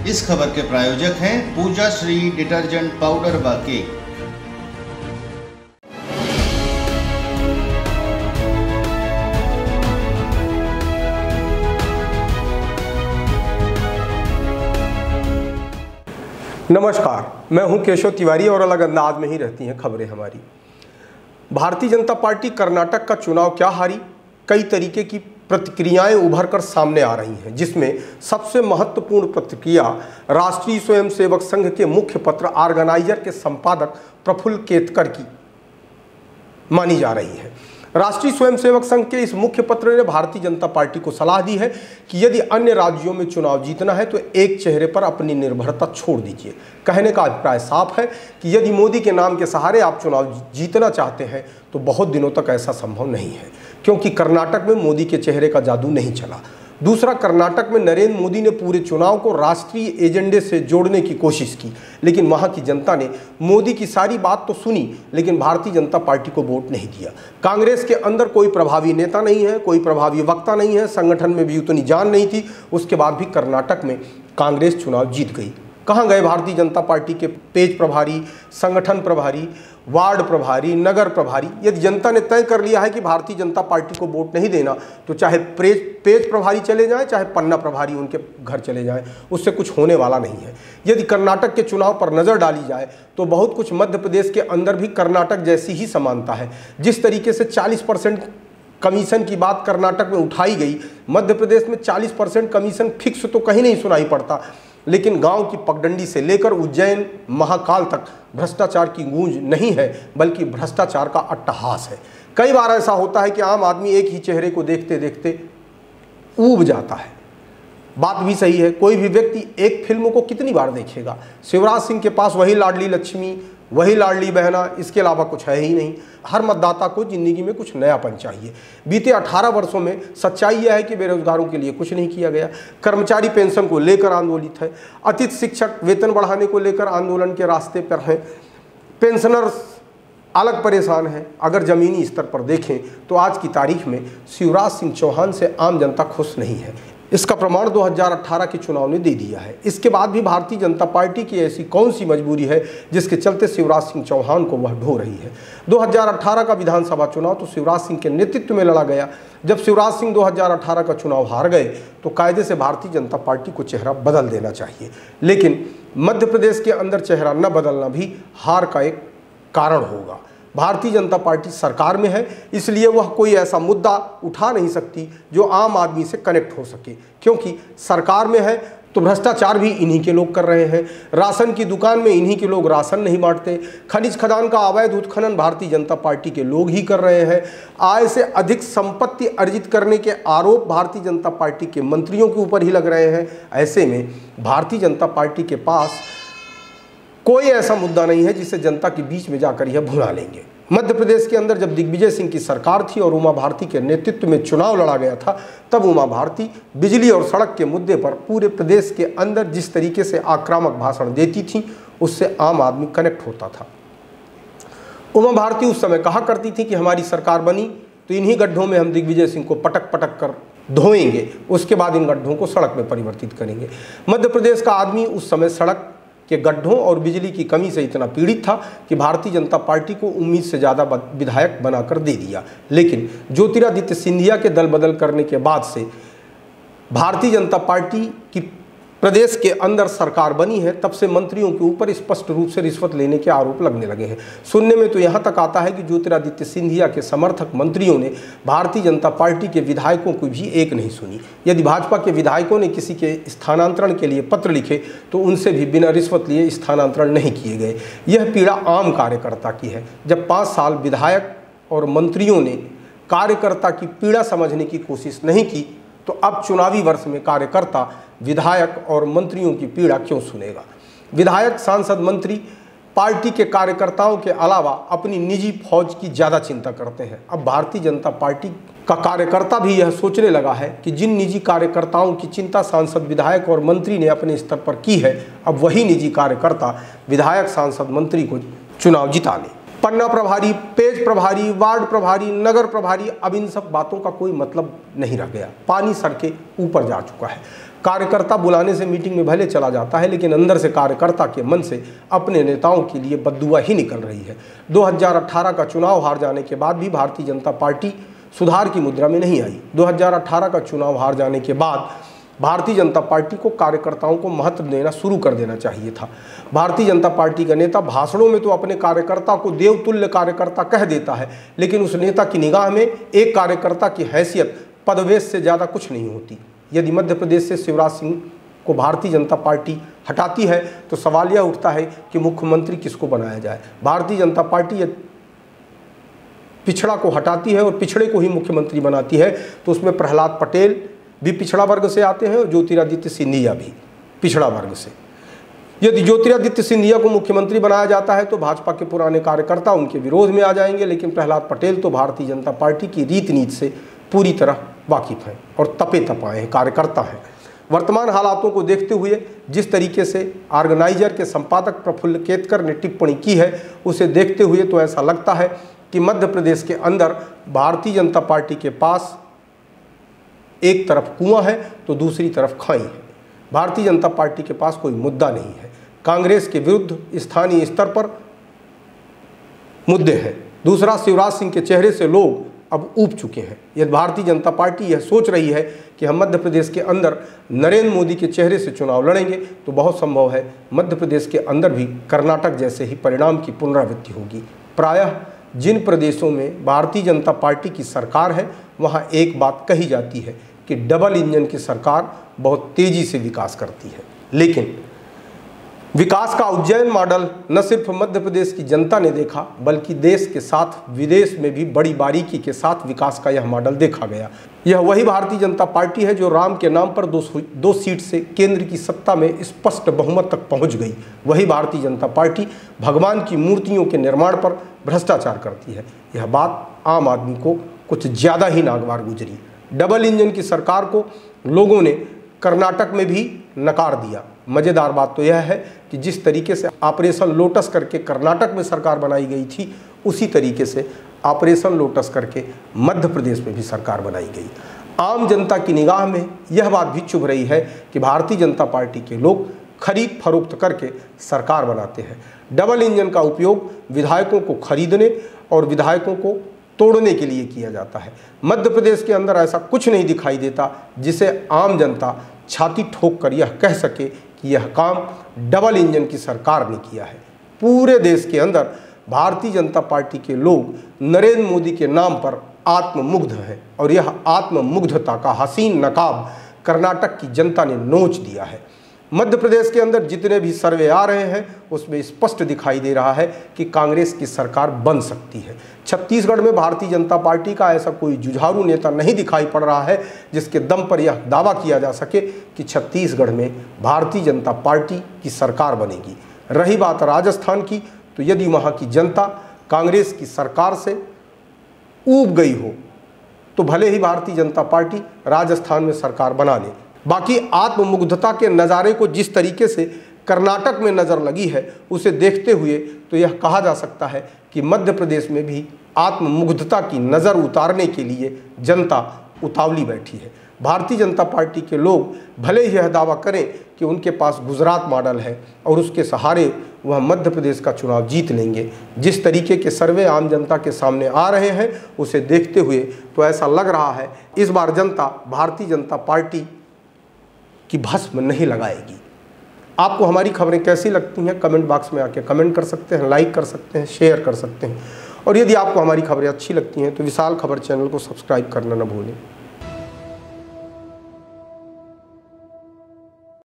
इस खबर के प्रायोजक हैं पूजा श्री डिटर्जेंट पाउडर व केक। नमस्कार, मैं हूं केशव तिवारी और अलग अंदाज में ही रहती हैं खबरें हमारी। भारतीय जनता पार्टी कर्नाटक का चुनाव क्या हारी, कई तरीके की प्रतिक्रियाएं उभर कर सामने आ रही हैं, जिसमें सबसे महत्वपूर्ण प्रतिक्रिया राष्ट्रीय स्वयंसेवक संघ के मुख्य पत्र ऑर्गेनाइजर के संपादक प्रफुल्ल केतकर की मानी जा रही है। राष्ट्रीय स्वयंसेवक संघ के इस मुख्य पत्र ने भारतीय जनता पार्टी को सलाह दी है कि यदि अन्य राज्यों में चुनाव जीतना है तो एक चेहरे पर अपनी निर्भरता छोड़ दीजिए। कहने का अभिप्राय साफ है कि यदि मोदी के नाम के सहारे आप चुनाव जीतना चाहते हैं तो बहुत दिनों तक ऐसा संभव नहीं है, क्योंकि कर्नाटक में मोदी के चेहरे का जादू नहीं चला। दूसरा, कर्नाटक में नरेंद्र मोदी ने पूरे चुनाव को राष्ट्रीय एजेंडे से जोड़ने की कोशिश की, लेकिन वहां की जनता ने मोदी की सारी बात तो सुनी, लेकिन भारतीय जनता पार्टी को वोट नहीं दिया। कांग्रेस के अंदर कोई प्रभावी नेता नहीं है, कोई प्रभावी वक्ता नहीं है, संगठन में भी उतनी जान नहीं थी। उसके बाद भी कर्नाटक में कांग्रेस चुनाव जीत गई। कहाँ गए भारतीय जनता पार्टी के पेज प्रभारी, संगठन प्रभारी, वार्ड प्रभारी, नगर प्रभारी? यदि जनता ने तय कर लिया है कि भारतीय जनता पार्टी को वोट नहीं देना, तो चाहे पेज प्रभारी चले जाएं, चाहे पन्ना प्रभारी उनके घर चले जाएं, उससे कुछ होने वाला नहीं है। यदि कर्नाटक के चुनाव पर नज़र डाली जाए तो बहुत कुछ मध्य प्रदेश के अंदर भी कर्नाटक जैसी ही समानता है। जिस तरीके से 40% कमीशन की बात कर्नाटक में उठाई गई, मध्य प्रदेश में 40% कमीशन फिक्स तो कहीं नहीं सुनाई पड़ता, लेकिन गांव की पगडंडी से लेकर उज्जैन महाकाल तक भ्रष्टाचार की गूंज नहीं है, बल्कि भ्रष्टाचार का अट्टहास है। कई बार ऐसा होता है कि आम आदमी एक ही चेहरे को देखते देखते ऊब जाता है। बात भी सही है, कोई भी व्यक्ति एक फिल्म को कितनी बार देखेगा? शिवराज सिंह के पास वही लाडली लक्ष्मी, वही लाडली बहना, इसके अलावा कुछ है ही नहीं। हर मतदाता को जिंदगी में कुछ नयापन चाहिए। बीते 18 वर्षों में सच्चाई यह है कि बेरोजगारों के लिए कुछ नहीं किया गया। कर्मचारी पेंशन को लेकर आंदोलित है, अतिथि शिक्षक वेतन बढ़ाने को लेकर आंदोलन के रास्ते पर हैं, पेंशनर्स अलग परेशान हैं। अगर ज़मीनी स्तर पर देखें तो आज की तारीख में शिवराज सिंह चौहान से आम जनता खुश नहीं है। इसका प्रमाण 2018 के चुनाव ने दे दिया है। इसके बाद भी भारतीय जनता पार्टी की ऐसी कौन सी मजबूरी है जिसके चलते शिवराज सिंह चौहान को वह ढो रही है? 2018 का विधानसभा चुनाव तो शिवराज सिंह के नेतृत्व में लड़ा गया। जब शिवराज सिंह 2018 का चुनाव हार गए तो कायदे से भारतीय जनता पार्टी को चेहरा बदल देना चाहिए, लेकिन मध्य प्रदेश के अंदर चेहरा न बदलना भी हार का एक कारण होगा। भारतीय जनता पार्टी सरकार में है, इसलिए वह कोई ऐसा मुद्दा उठा नहीं सकती जो आम आदमी से कनेक्ट हो सके, क्योंकि सरकार में है तो भ्रष्टाचार भी इन्हीं के लोग कर रहे हैं। राशन की दुकान में इन्हीं के लोग राशन नहीं बांटते। खनिज खदान का अवैध उत्खनन भारतीय जनता पार्टी के लोग ही कर रहे हैं। आय से अधिक संपत्ति अर्जित करने के आरोप भारतीय जनता पार्टी के मंत्रियों के ऊपर ही लग रहे हैं। ऐसे में भारतीय जनता पार्टी के पास कोई ऐसा मुद्दा नहीं है जिसे जनता के बीच में जाकर यह भुला लेंगे। मध्य प्रदेश के अंदर जब दिग्विजय सिंह की सरकार थी और उमा भारती के नेतृत्व में चुनाव लड़ा गया था, तब उमा भारती बिजली और सड़क के मुद्दे पर पूरे प्रदेश के अंदर जिस तरीके से आक्रामक भाषण देती थी, उससे आम आदमी कनेक्ट होता था। उमा भारती उस समय कहा करती थी कि हमारी सरकार बनी तो इन्हीं गड्ढों में हम दिग्विजय सिंह को पटक पटक कर धोएंगे, उसके बाद इन गड्ढों को सड़क में परिवर्तित करेंगे। मध्य प्रदेश का आदमी उस समय सड़क के गड्ढों और बिजली की कमी से इतना पीड़ित था कि भारतीय जनता पार्टी को उम्मीद से ज़्यादा विधायक बनाकर दे दिया। लेकिन ज्योतिरादित्य सिंधिया के दल बदल करने के बाद से भारतीय जनता पार्टी की प्रदेश के अंदर सरकार बनी है, तब से मंत्रियों के ऊपर स्पष्ट रूप से रिश्वत लेने के आरोप लगने लगे हैं। सुनने में तो यहाँ तक आता है कि ज्योतिरादित्य सिंधिया के समर्थक मंत्रियों ने भारतीय जनता पार्टी के विधायकों को भी एक नहीं सुनी। यदि भाजपा के विधायकों ने किसी के स्थानांतरण के लिए पत्र लिखे तो उनसे भी बिना रिश्वत लिए स्थानांतरण नहीं किए गए। यह पीड़ा आम कार्यकर्ता की है। जब 5 साल विधायक और मंत्रियों ने कार्यकर्ता की पीड़ा समझने की कोशिश नहीं की, तो अब चुनावी वर्ष में कार्यकर्ता विधायक और मंत्रियों की पीड़ा क्यों सुनेगा? विधायक, सांसद, मंत्री पार्टी के कार्यकर्ताओं के अलावा अपनी निजी फौज की ज़्यादा चिंता करते हैं। अब भारतीय जनता पार्टी का कार्यकर्ता भी यह सोचने लगा है कि जिन निजी कार्यकर्ताओं की चिंता सांसद, विधायक और मंत्री ने अपने स्तर पर की है, अब वही निजी कार्यकर्ता विधायक, सांसद, मंत्री को चुनाव जिता ले। पन्ना प्रभारी, पेज प्रभारी, वार्ड प्रभारी, नगर प्रभारी, अब इन सब बातों का कोई मतलब नहीं रह गया। पानी सर के ऊपर जा चुका है। कार्यकर्ता बुलाने से मीटिंग में भले चला जाता है, लेकिन अंदर से कार्यकर्ता के मन से अपने नेताओं के लिए बद्दुआ ही निकल रही है। 2018 का चुनाव हार जाने के बाद भी भारतीय जनता पार्टी सुधार की मुद्रा में नहीं आई। 2018 का चुनाव हार जाने के बाद भारतीय जनता पार्टी को कार्यकर्ताओं को महत्व देना शुरू कर देना चाहिए था। भारतीय जनता पार्टी का नेता भाषणों में तो अपने कार्यकर्ता को देवतुल्य कार्यकर्ता कह देता है, लेकिन उस नेता की निगाह में एक कार्यकर्ता की हैसियत पदवेश से ज़्यादा कुछ नहीं होती। यदि मध्य प्रदेश से शिवराज सिंह को भारतीय जनता पार्टी हटाती है तो सवाल यह उठता है कि मुख्यमंत्री किसको बनाया जाए। भारतीय जनता पार्टी पिछड़ा को हटाती है और पिछड़े को ही मुख्यमंत्री बनाती है तो उसमें प्रहलाद पटेल भी पिछड़ा वर्ग से आते हैं और ज्योतिरादित्य सिंधिया भी पिछड़ा वर्ग से। यदि ज्योतिरादित्य सिंधिया को मुख्यमंत्री बनाया जाता है तो भाजपा के पुराने कार्यकर्ता उनके विरोध में आ जाएंगे, लेकिन प्रहलाद पटेल तो भारतीय जनता पार्टी की रीति नीति से पूरी तरह वाकिफ हैं और तपे तपाए हैं कार्यकर्ता हैं। वर्तमान हालातों को देखते हुए जिस तरीके से ऑर्गेनाइजर के संपादक प्रफुल्ल केतकर ने टिप्पणी की है, उसे देखते हुए तो ऐसा लगता है कि मध्य प्रदेश के अंदर भारतीय जनता पार्टी के पास एक तरफ कुआं है तो दूसरी तरफ खाई है। भारतीय जनता पार्टी के पास कोई मुद्दा नहीं है। कांग्रेस के विरुद्ध स्थानीय स्तर पर मुद्दे हैं। दूसरा, शिवराज सिंह के चेहरे से लोग अब ऊब चुके हैं। यदि भारतीय जनता पार्टी यह सोच रही है कि हम मध्य प्रदेश के अंदर नरेंद्र मोदी के चेहरे से चुनाव लड़ेंगे तो बहुत संभव है मध्य प्रदेश के अंदर भी कर्नाटक जैसे ही परिणाम की पुनरावृत्ति होगी। प्रायः जिन प्रदेशों में भारतीय जनता पार्टी की सरकार है वहाँ एक बात कही जाती है कि डबल इंजन की सरकार बहुत तेजी से विकास करती है। लेकिन विकास का उज्जैन मॉडल न सिर्फ मध्य प्रदेश की जनता ने देखा, बल्कि देश के साथ विदेश में भी बड़ी बारीकी के साथ विकास का यह मॉडल देखा गया। यह वही भारतीय जनता पार्टी है जो राम के नाम पर दो सीट से केंद्र की सत्ता में स्पष्ट बहुमत तक पहुंच गई। वही भारतीय जनता पार्टी भगवान की मूर्तियों के निर्माण पर भ्रष्टाचार करती है। यह बात आम आदमी को कुछ ज़्यादा ही नागवार गुजरी। डबल इंजन की सरकार को लोगों ने कर्नाटक में भी नकार दिया। मज़ेदार बात तो यह है कि जिस तरीके से ऑपरेशन लोटस करके कर्नाटक में सरकार बनाई गई थी, उसी तरीके से ऑपरेशन लोटस करके मध्य प्रदेश में भी सरकार बनाई गई। आम जनता की निगाह में यह बात भी चुभ रही है कि भारतीय जनता पार्टी के लोग खरीद फरोख्त करके सरकार बनाते हैं। डबल इंजन का उपयोग विधायकों को खरीदने और विधायकों को तोड़ने के लिए किया जाता है। मध्य प्रदेश के अंदर ऐसा कुछ नहीं दिखाई देता जिसे आम जनता छाती ठोक कर यह कह सके कि यह काम डबल इंजन की सरकार ने किया है। पूरे देश के अंदर भारतीय जनता पार्टी के लोग नरेंद्र मोदी के नाम पर आत्ममुग्ध हैं और यह आत्ममुग्धता का हसीन नकाब कर्नाटक की जनता ने नोच दिया है। मध्य प्रदेश के अंदर जितने भी सर्वे आ रहे हैं उसमें स्पष्ट दिखाई दे रहा है कि कांग्रेस की सरकार बन सकती है। छत्तीसगढ़ में भारतीय जनता पार्टी का ऐसा कोई जुझारू नेता नहीं दिखाई पड़ रहा है जिसके दम पर यह दावा किया जा सके कि छत्तीसगढ़ में भारतीय जनता पार्टी की सरकार बनेगी। रही बात राजस्थान की, तो यदि वहाँ की जनता कांग्रेस की सरकार से ऊब गई हो तो भले ही भारतीय जनता पार्टी राजस्थान में सरकार बना ले। बाकी आत्ममुग्धता के नज़ारे को जिस तरीके से कर्नाटक में नज़र लगी है उसे देखते हुए तो यह कहा जा सकता है कि मध्य प्रदेश में भी आत्ममुग्धता की नज़र उतारने के लिए जनता उतावली बैठी है। भारतीय जनता पार्टी के लोग भले ही यह दावा करें कि उनके पास गुजरात मॉडल है और उसके सहारे वह मध्य प्रदेश का चुनाव जीत लेंगे, जिस तरीके के सर्वे आम जनता के सामने आ रहे हैं उसे देखते हुए तो ऐसा लग रहा है इस बार जनता भारतीय जनता पार्टी की भस्म नहीं लगाएगी। आपको हमारी खबरें कैसी लगती हैं कमेंट बॉक्स में आके कमेंट कर सकते हैं, लाइक कर सकते हैं, शेयर कर सकते हैं और यदि आपको हमारी खबरें अच्छी लगती हैं तो विशाल खबर चैनल को सब्सक्राइब करना न भूलें।